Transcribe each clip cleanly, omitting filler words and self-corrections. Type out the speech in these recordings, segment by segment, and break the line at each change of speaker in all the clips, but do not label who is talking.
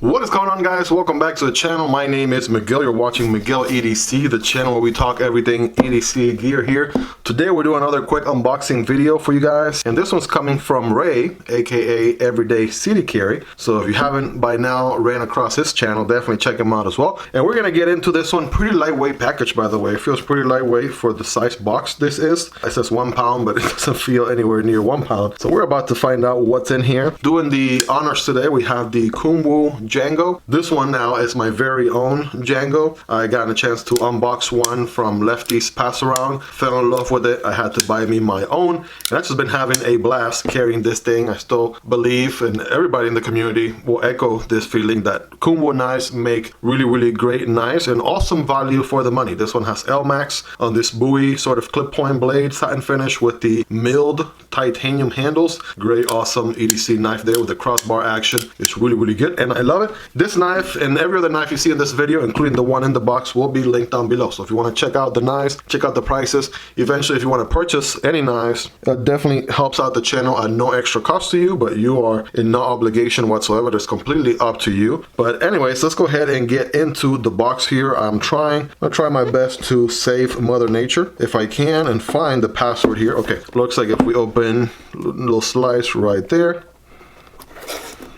What is going on, guys? Welcome back to the channel. My name is Miguel. You're watching Miguel EDC, the channel where we talk everything EDC gear here. Today we're doing another quick unboxing video for you guys, and this one's coming from Ray, aka Everyday City Carry. So if you haven't by now ran across his channel, definitely check him out as well. And we're gonna get into this one. Pretty lightweight package, by the way. It feels pretty lightweight for the size box this is. It says 1 pound, but it doesn't feel anywhere near 1 pound. So we're about to find out what's in here. Doing the honors today, we have the Kunwu Django. This one now is my very own Django. I got a chance to unbox one from Lefty's pass around. Fell in love with it. I had to buy me my own, and I've just been having a blast carrying this thing. I still believe, and everybody in the community will echo this feeling, that Kunwu knives make really great knives and awesome value for the money. This one has L-Max on this buoy sort of clip point blade, satin finish with the milled titanium handles. Great, awesome EDC knife there with the crossbar action. It's really good, and I love it. This knife and every other knife you see in this video, including the one in the box, will be linked down below. So if you want to check out the knives, check out the prices. Eventually, if you want to purchase any knives, that definitely helps out the channel at no extra cost to you, but you are in no obligation whatsoever. It's completely up to you. But anyways, let's go ahead and get into the box here. I'll try my best to save Mother Nature if I can and find the password here. Okay, looks like if we open a little slice right there,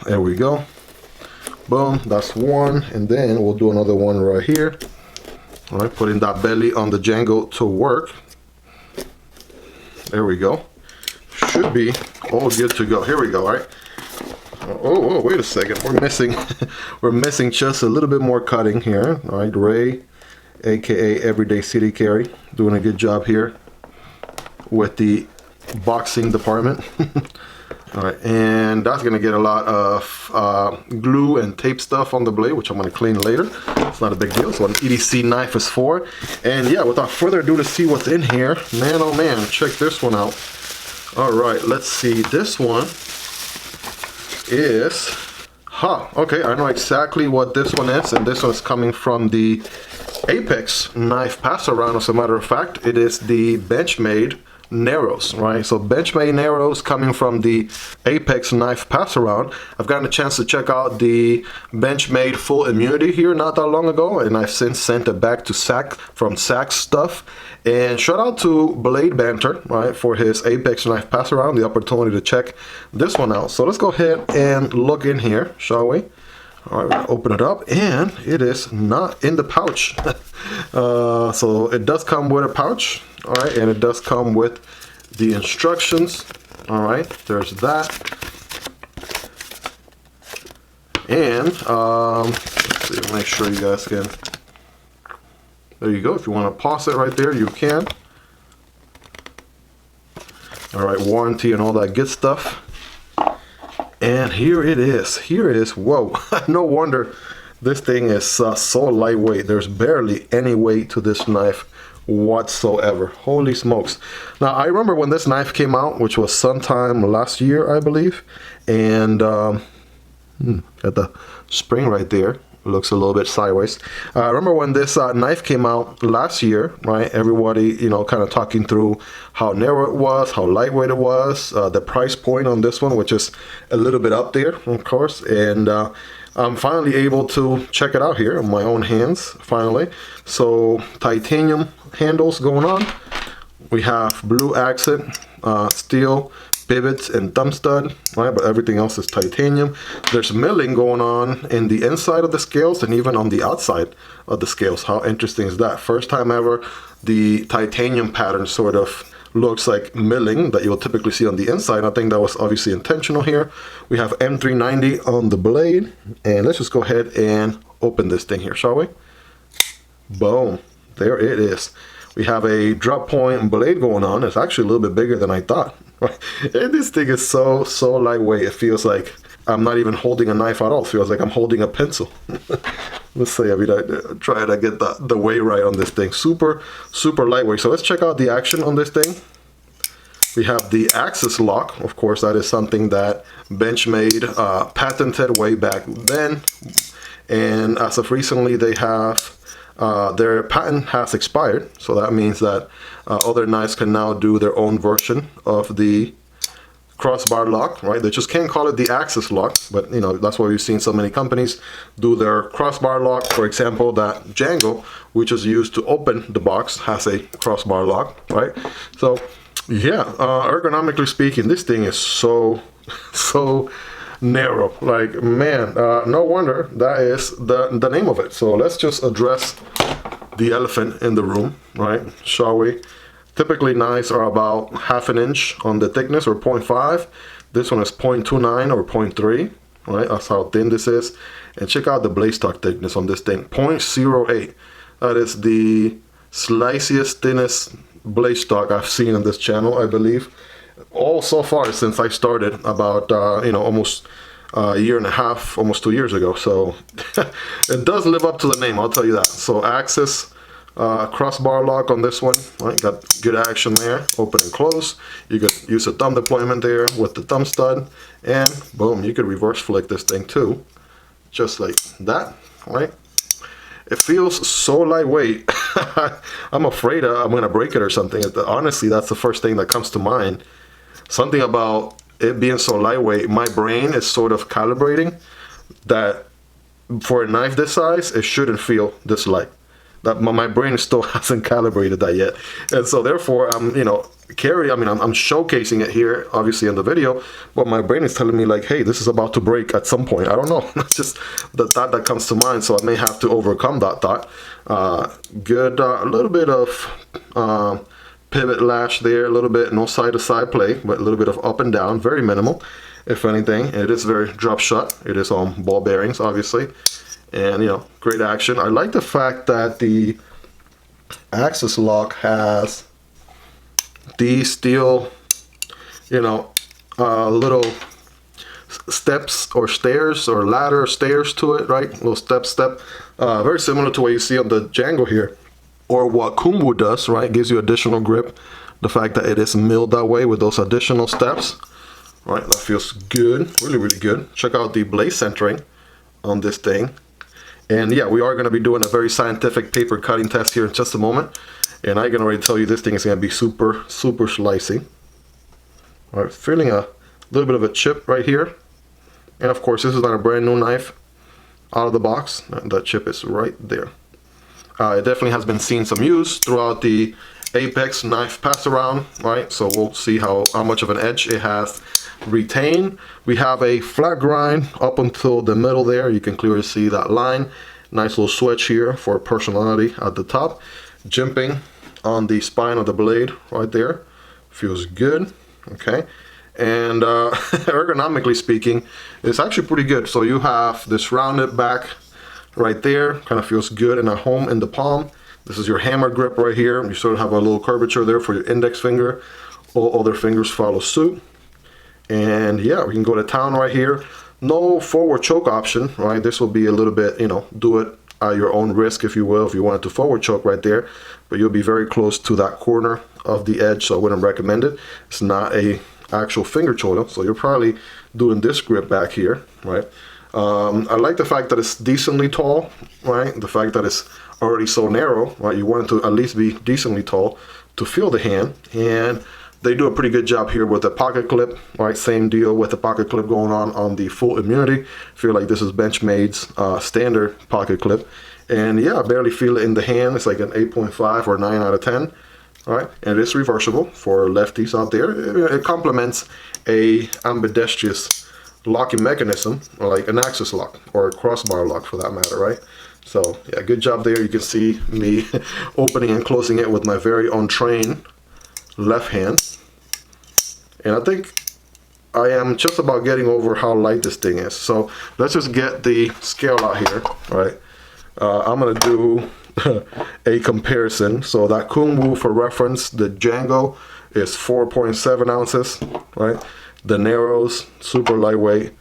there we go. Boom, that's one, and then we'll do another one right here. All right, putting that belly on the Django to work. There we go. Should be all good to go. Here we go. All right. Oh, wait a second. We're missing, we're missing just a little bit more cutting here. All right, Ray, aka Everyday City Carry, doing a good job here with the boxing department. All right, and that's gonna get a lot of glue and tape stuff on the blade, which I'm gonna clean later. It's not a big deal. It's what an EDC knife is for. And yeah, without further ado, to see what's in here, man, oh man, check this one out. All right, let's see. This one is, okay, I know exactly what this one is, and this one's coming from the Apex knife pass around. As a matter of fact, it is the Benchmade Narrows, right? So Benchmade Narrows coming from the Apex knife pass around. I've gotten a chance to check out the Benchmade full immunity here not that long ago, and I've since sent it back to Sack from Sack's stuff. And shout out to Blade Banter, right, for his Apex knife pass around, the opportunity to check this one out. So let's go ahead and look in here, shall we? All right, open it up, and it is not in the pouch. So it does come with a pouch, all right, and it does come with the instructions. All right, there's that. And let's see, make sure you guys can. There you go. If you want to pause it right there, you can. All right, warranty and all that good stuff. And here it is. Here it is. Whoa. No wonder this thing is so lightweight. There's barely any weight to this knife whatsoever. Holy smokes. Now, I remember when this knife came out, which was sometime last year, I believe. And got the spring right there. Looks a little bit sideways. I remember when this knife came out last year, right? Everybody, you know, kind of talking through how narrow it was, how lightweight it was, the price point on this one, which is a little bit up there, of course. And I'm finally able to check it out here in my own hands, finally. So titanium handles going on. We have blue accent, steel pivots and thumb stud, right? But everything else is titanium. There's milling going on in the inside of the scales and even on the outside of the scales. How interesting is that? First time ever the titanium pattern sort of looks like milling that you'll typically see on the inside. I think that was obviously intentional here. We have M390 on the blade, and let's just go ahead and open this thing here, shall we? Boom, there it is. We have a drop point blade going on. It's actually a little bit bigger than I thought. And this thing is so lightweight. It feels like I'm not even holding a knife at all. It feels like I'm holding a pencil. Let's see. I mean, I try to get the weight right on this thing. Super lightweight. So let's check out the action on this thing. We have the axis lock. Of course, that is something that Benchmade patented way back then. And as of recently, they have their patent has expired. So that means that other knives can now do their own version of the crossbar lock, right? They just can't call it the axis lock, but you know, that's why we've seen so many companies do their crossbar lock. For example, that Django, which is used to open the box, has a crossbar lock, right? So yeah, ergonomically speaking, this thing is so narrow. Like, man, no wonder that is the name of it. So let's just address the elephant in the room, right? Shall we? Typically knives are about 1/2 inch on the thickness, or 0.5. This one is 0.29 or 0.3, right? That's how thin this is. And check out the blade stock thickness on this thing, 0.08. That is the sliciest, thinnest blade stock I've seen on this channel, I believe. All so far since I started about, you know, almost a year and a half, almost 2 years ago. So it does live up to the name, I'll tell you that. So axis crossbar lock on this one, right? Got good action there, open and close. You could use a thumb deployment there with the thumb stud, and boom, you could reverse flick this thing too, just like that, right? It feels so lightweight. I'm afraid I'm gonna break it or something. Honestly, that's the first thing that comes to mind. Something about it being so lightweight, my brain is sort of calibrating that for a knife this size, it shouldn't feel this light. That my brain still hasn't calibrated that yet, and so therefore I'm, you know, I'm showcasing it here obviously in the video, but my brain is telling me like, hey, this is about to break at some point. I don't know. That's just the thought that comes to mind, so I may have to overcome that thought. Good, a little bit of pivot lash there, a little bit, no side to side play, but a little bit of up and down, very minimal if anything. It is very drop shot. It is on ball bearings obviously. And, you know, great action. I like the fact that the axis lock has these steel, you know, little steps or stairs or ladder stairs to it, right? Little step. Very similar to what you see on the Django here, or what Kunwu does, right? Gives you additional grip. The fact that it is milled that way with those additional steps, right? That feels good, really, really good. Check out the blade centering on this thing. And yeah, we are going to be doing a very scientific paper cutting test here in just a moment. And I can already tell you this thing is going to be super slicey. All right, feeling a little bit of a chip right here. And of course, this is not a brand new knife out of the box. That chip is right there. It definitely has been seen some use throughout the Apex knife pass around, right? So we'll see how much of an edge it has retained. We have a flat grind up until the middle there. You can clearly see that line. Nice little switch here for personality at the top. Jimping on the spine of the blade right there. Feels good, okay? And ergonomically speaking, it's actually pretty good. So you have this rounded back right there, kind of feels good and at home in the palm. This is your hammer grip right here. You sort of have a little curvature there for your index finger. All other fingers follow suit. And yeah, we can go to town right here. No forward choke option, right? This will be a little bit, you know, do it at your own risk, if you will, if you wanted to forward choke right there. But you'll be very close to that corner of the edge, so I wouldn't recommend it. It's not a actual finger choke, so you're probably doing this grip back here, right? I like the fact that it's decently tall, right? The fact that it's already so narrow, right? You want it to at least be decently tall to feel the hand. And they do a pretty good job here with the pocket clip, right? Same deal with the pocket clip going on the full immunity. I feel like this is Benchmade's standard pocket clip. And yeah, I barely feel it in the hand. It's like an 8.5 or 9 out of 10, right? And it is reversible for lefties out there. It complements a ambidextrous locking mechanism, like an axis lock or a crossbar lock for that matter, right? So yeah, good job there. You can see me opening and closing it with my very untrained left hand. And I think I am just about getting over how light this thing is. So let's just get the scale out here, right? I'm gonna do a comparison. So that Kunwu, for reference, the Django is 4.7 ounces, right? The Narrows, super lightweight,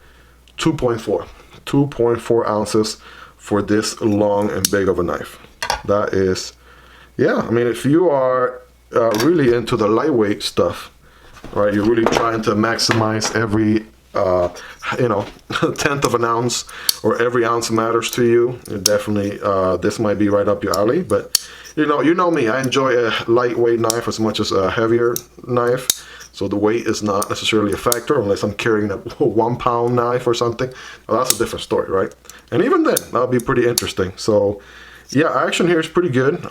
2.4 ounces for this long and big of a knife. That is, yeah, I mean, if you are really into the lightweight stuff, right, you're really trying to maximize every you know, 1/10 of an ounce, or every ounce matters to you, definitely this might be right up your alley. But you know me, I enjoy a lightweight knife as much as a heavier knife. So the weight is not necessarily a factor unless I'm carrying a 1 pound knife or something. Well, that's a different story, right? And even then, that'll be pretty interesting. So yeah, action here is pretty good.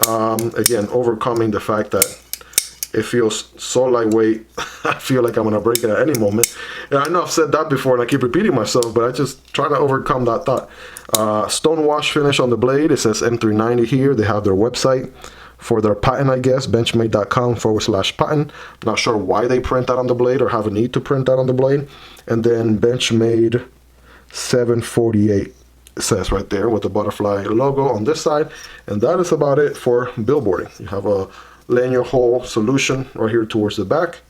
Again, overcoming the fact that it feels so lightweight. I feel like I'm gonna break it at any moment. And I know I've said that before and I keep repeating myself, but I just try to overcome that thought. Stonewash finish on the blade. It says M390 here. They have their website for their patent, I guess, benchmade.com/patent. Not sure why they print that on the blade or have a need to print that on the blade. And then Benchmade 748, it says right there with the butterfly logo on this side. And that is about it for billboarding. You have a lanyard hole solution right here towards the back.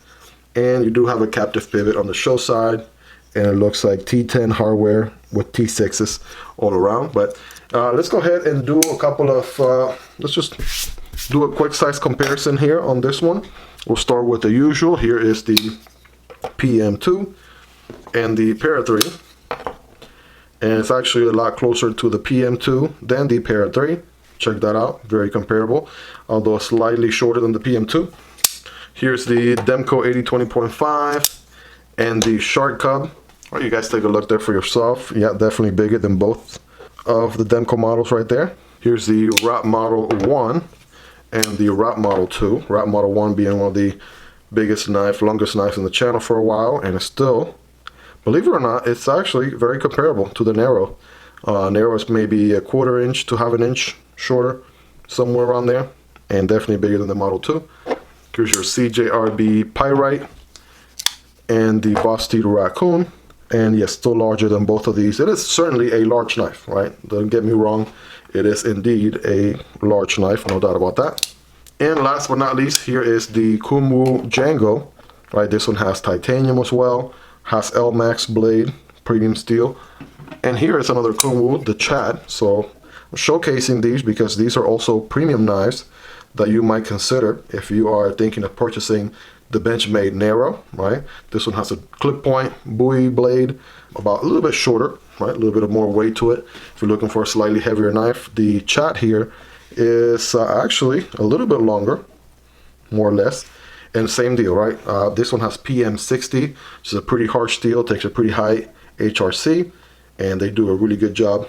And you do have a captive pivot on the show side. And it looks like T10 hardware with T6s all around. But let's go ahead and do a couple of, let's just do a quick size comparison here on this one. We'll start with the usual. Here is the PM2 and the Para 3. And it's actually a lot closer to the PM2 than the Para 3. Check that out, very comparable, although slightly shorter than the PM2. Here's the Demko AD 20.5 and the Shark Cub. All right, you guys take a look there for yourself. Yeah, definitely bigger than both of the Demko models right there. Here's the Wrap Model 1 and the Wrap Model 2. Wrap Model 1 being one of the biggest longest knives in the channel for a while, and it's still, believe it or not, it's actually very comparable to the Narrow. Narrow is maybe a 1/4 inch to 1/2 inch shorter, somewhere around there, and definitely bigger than the Model 2. Here's your CJRB Pyrite and the Vosteed Raccoon. And yes, still larger than both of these. It is certainly a large knife, right? Don't get me wrong. It is indeed a large knife, no doubt about that. And last but not least, here is the Kunwu Django, right? This one has titanium as well, has LMAX blade, premium steel. And here is another Kunwu, the Chad. So I'm showcasing these because these are also premium knives that you might consider if you are thinking of purchasing the Benchmade Narrow, right? This one has a clip point buoy blade, about a little bit shorter, right? A little bit of more weight to it. If you're looking for a slightly heavier knife, the Chad here is actually a little bit longer, more or less. And same deal, right? This one has PM60, which is a pretty harsh steel, takes a pretty high HRC, and they do a really good job.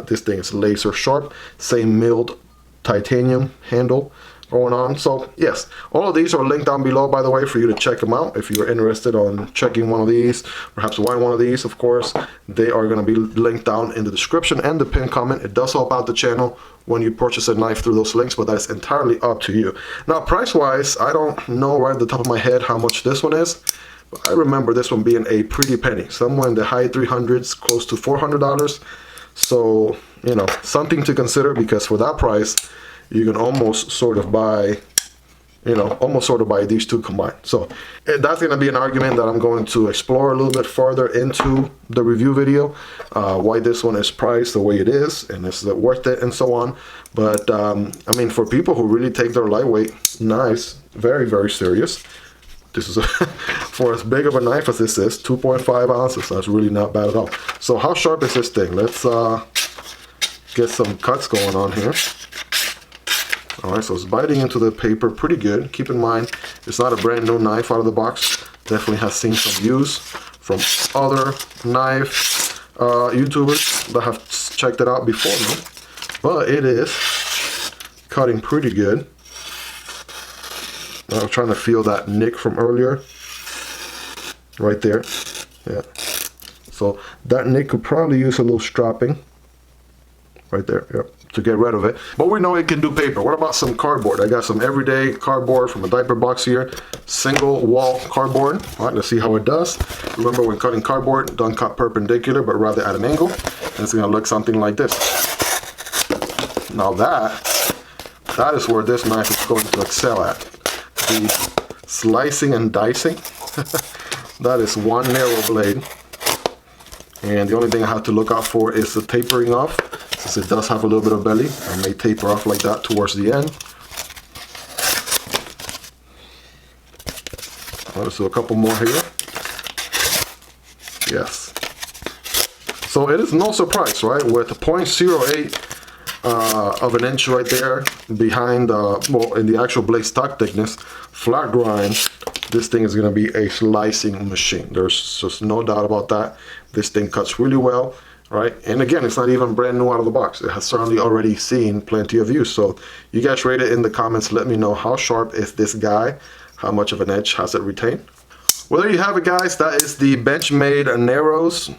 This thing is laser sharp, same milled titanium handle going on. So yes, all of these are linked down below, by the way, for you to check them out. If you're interested on checking one of these, perhaps buying one of these, of course, they are going to be linked down in the description and the pinned comment. It does help out the channel when you purchase a knife through those links, but that's entirely up to you. Now, price-wise, I don't know right at the top of my head how much this one is, but I remember this one being a pretty penny, somewhere in the high 300s, close to $400. So, you know, something to consider, because for that price, you can almost sort of buy, you know, these two combined. So that's going to be an argument that I'm going to explore a little bit further into the review video, why this one is priced the way it is, and is it worth it, and so on. But I mean, for people who really take their lightweight knives very, very serious, this is for as big of a knife as this is, 2.5 ounces. That's really not bad at all. So how sharp is this thing? Let's get some cuts going on here. All right, so it's biting into the paper pretty good. Keep in mind, it's not a brand new knife out of the box. Definitely has seen some use from other knife YouTubers that have checked it out before me. But it is cutting pretty good. I'm trying to feel that nick from earlier. Right there. Yeah. So that nick could probably use a little strapping. Right there, yep, to get rid of it. But we know it can do paper. What about some cardboard? I got some everyday cardboard from a diaper box here. Single wall cardboard. All right, let's see how it does. Remember, when cutting cardboard, don't cut perpendicular, but rather at an angle. And it's gonna look something like this. Now that is where this knife is going to excel at. The slicing and dicing. That is one narrow blade. And the only thing I have to look out for is the tapering off. Since it does have a little bit of belly, I may taper off like that towards the end. Let's do a couple more here. Yes. So it is no surprise, right? With 0.08 of an inch right there behind, well, in the actual blade stock thickness, flat grind, this thing is going to be a slicing machine. There's just no doubt about that. This thing cuts really well, right? And again, it's not even brand new out of the box. It has certainly already seen plenty of use. So you guys rate it in the comments. Let me know, how sharp is this guy? How much of an edge has it retained? Well, there you have it, guys. That is the Benchmade Narrows.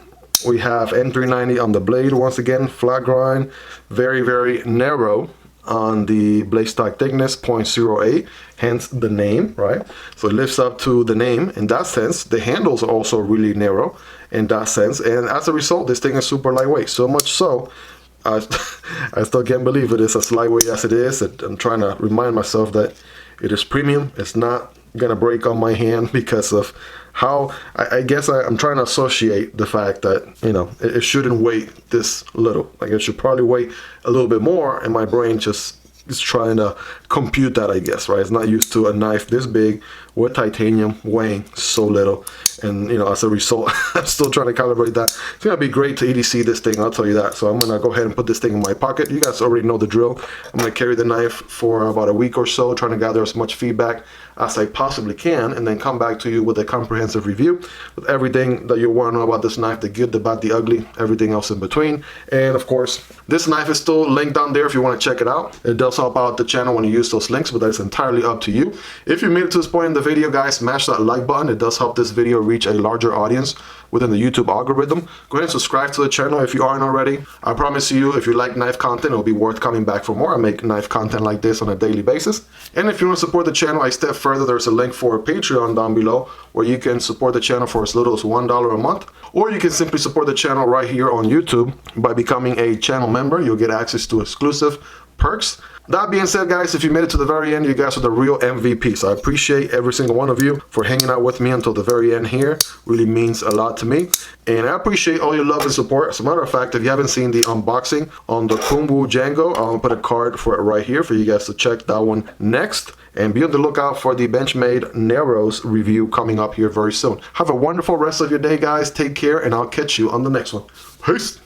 We have N390 on the blade. Once again, flat grind, very, very narrow on the blade stock thickness, 0.08, hence the name, right? So it lifts up to the name in that sense. The handles are also really narrow in that sense, and as a result, this thing is super lightweight. So much so, I still can't believe it is as lightweight as it is. I'm trying to remind myself that it is premium. It's not gonna break on my hand because of how I guess I'm trying to associate the fact that, you know, it shouldn't weigh this little. Like, it should probably weigh a little bit more, and my brain just is trying to compute that, I guess, right? It's not used to a knife this big with titanium weighing so little, and, you know, as a result, I'm still trying to calibrate that. It's gonna be great to EDC this thing, I'll tell you that. So I'm gonna go ahead and put this thing in my pocket. You guys already know the drill. I'm gonna carry the knife for about a week or so, trying to gather as much feedback as I possibly can, and then come back to you with a comprehensive review with everything that you want to know about this knife, the good, the bad, the ugly, everything else in between. And of course, this knife is still linked down there if you want to check it out. It does help out the channel when you use those links, but that's entirely up to you. If you made it to this point in the video, guys, smash that like button. It does help this video reach a larger audience within the YouTube algorithm. Go ahead and subscribe to the channel if you aren't already. I promise you, if you like knife content, it'll be worth coming back for more. I make knife content like this on a daily basis. And if you want to support the channel a step further, there's a link for Patreon down below where you can support the channel for as little as $1 a month. Or you can simply support the channel right here on YouTube by becoming a channel member. You'll get access to exclusive perks. That being said, guys, if you made it to the very end, you guys are the real MVPs. I appreciate every single one of you for hanging out with me until the very end here. Really means a lot to me. And I appreciate all your love and support. As a matter of fact, if you haven't seen the unboxing on the Kunwu Django, I'll put a card for it right here for you guys to check that one next. And be on the lookout for the Benchmade Narrows review coming up here very soon. Have a wonderful rest of your day, guys. Take care, and I'll catch you on the next one. Peace.